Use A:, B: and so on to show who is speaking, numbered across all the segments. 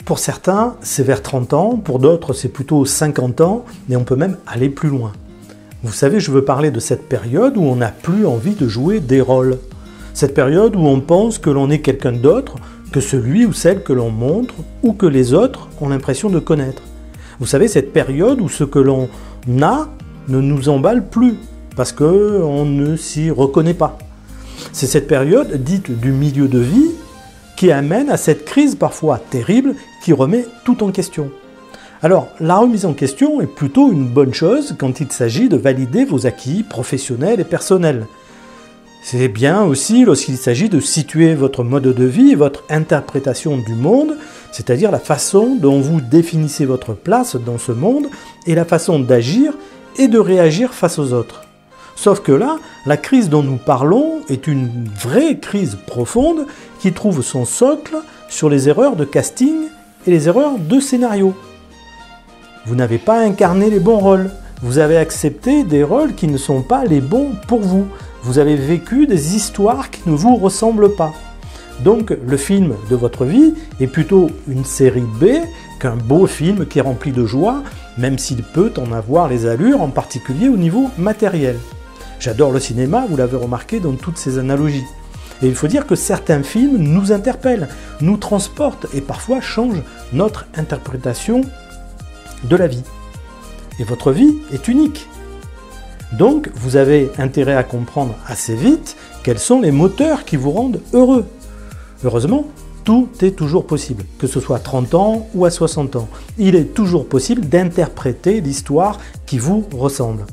A: Pour certains, c'est vers 30 ans, pour d'autres, c'est plutôt 50 ans, mais on peut même aller plus loin. Vous savez, je veux parler de cette période où on n'a plus envie de jouer des rôles. Cette période où on pense que l'on est quelqu'un d'autre que celui ou celle que l'on montre ou que les autres ont l'impression de connaître. Vous savez, cette période où ce que l'on a ne nous emballe plus parce qu'on ne s'y reconnaît pas. C'est cette période dite du milieu de vie qui amène à cette crise parfois terrible qui remet tout en question. Alors, la remise en question est plutôt une bonne chose quand il s'agit de valider vos acquis professionnels et personnels. C'est bien aussi lorsqu'il s'agit de situer votre mode de vie et votre interprétation du monde, c'est-à-dire la façon dont vous définissez votre place dans ce monde et la façon d'agir et de réagir face aux autres. Sauf que là, la crise dont nous parlons est une vraie crise profonde qui trouve son socle sur les erreurs de casting et les erreurs de scénario. Vous n'avez pas incarné les bons rôles. Vous avez accepté des rôles qui ne sont pas les bons pour vous. Vous avez vécu des histoires qui ne vous ressemblent pas. Donc le film de votre vie est plutôt une série B qu'un beau film qui est rempli de joie, même s'il peut en avoir les allures, en particulier au niveau matériel. J'adore le cinéma, vous l'avez remarqué dans toutes ces analogies. Et il faut dire que certains films nous interpellent, nous transportent et parfois changent notre interprétation de la vie. Et votre vie est unique. Donc, vous avez intérêt à comprendre assez vite quels sont les moteurs qui vous rendent heureux. Heureusement, tout est toujours possible, que ce soit à 30 ans ou à 60 ans. Il est toujours possible d'interpréter l'histoire qui vous ressemble.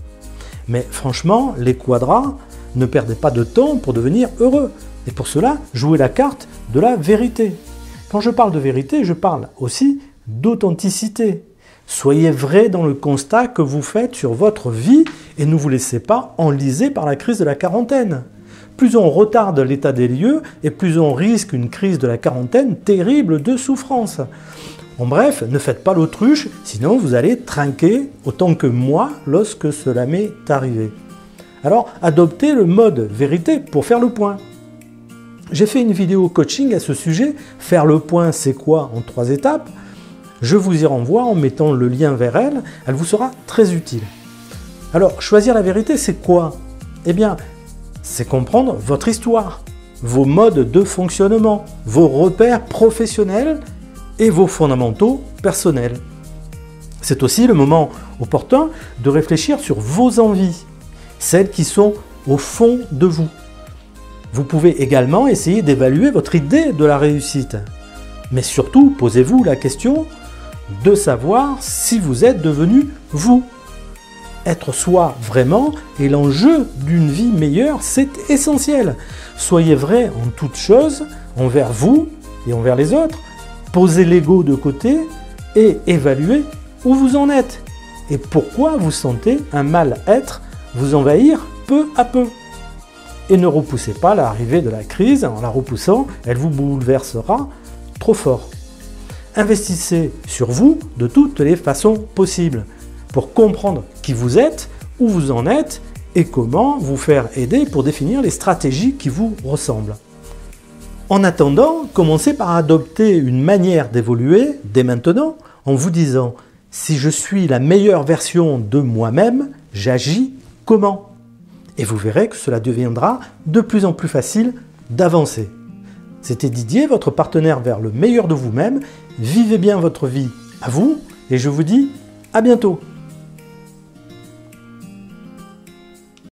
A: Mais franchement, les quadras, ne perdez pas de temps pour devenir heureux. Et pour cela, jouez la carte de la vérité. Quand je parle de vérité, je parle aussi d'authenticité. Soyez vrai dans le constat que vous faites sur votre vie et ne vous laissez pas enliser par la crise de la quarantaine. Plus on retarde l'état des lieux et plus on risque une crise de la quarantaine terrible de souffrance. En bref, ne faites pas l'autruche, sinon vous allez trinquer autant que moi lorsque cela m'est arrivé. Alors, adoptez le mode vérité pour faire le point. J'ai fait une vidéo coaching à ce sujet, faire le point c'est quoi en 3 étapes. Je vous y renvoie en mettant le lien vers elle, elle vous sera très utile. Alors, choisir la vérité, c'est quoi? Eh bien, c'est comprendre votre histoire, vos modes de fonctionnement, vos repères professionnels et vos fondamentaux personnels. C'est aussi le moment opportun de réfléchir sur vos envies, celles qui sont au fond de vous. Vous pouvez également essayer d'évaluer votre idée de la réussite. Mais surtout, posez-vous la question de savoir si vous êtes devenu vous. Être soi vraiment est l'enjeu d'une vie meilleure, c'est essentiel. Soyez vrai en toutes choses, envers vous et envers les autres. Posez l'ego de côté et évaluez où vous en êtes et pourquoi vous sentez un mal-être vous envahir peu à peu. Et ne repoussez pas l'arrivée de la crise, en la repoussant, elle vous bouleversera trop fort. Investissez sur vous de toutes les façons possibles pour comprendre qui vous êtes, où vous en êtes et comment vous faire aider pour définir les stratégies qui vous ressemblent. En attendant, commencez par adopter une manière d'évoluer dès maintenant en vous disant « Si je suis la meilleure version de moi-même, j'agis comment ?» Et vous verrez que cela deviendra de plus en plus facile d'avancer. C'était Didier, votre partenaire vers le meilleur de vous-même. Vivez bien votre vie à vous et je vous dis à bientôt.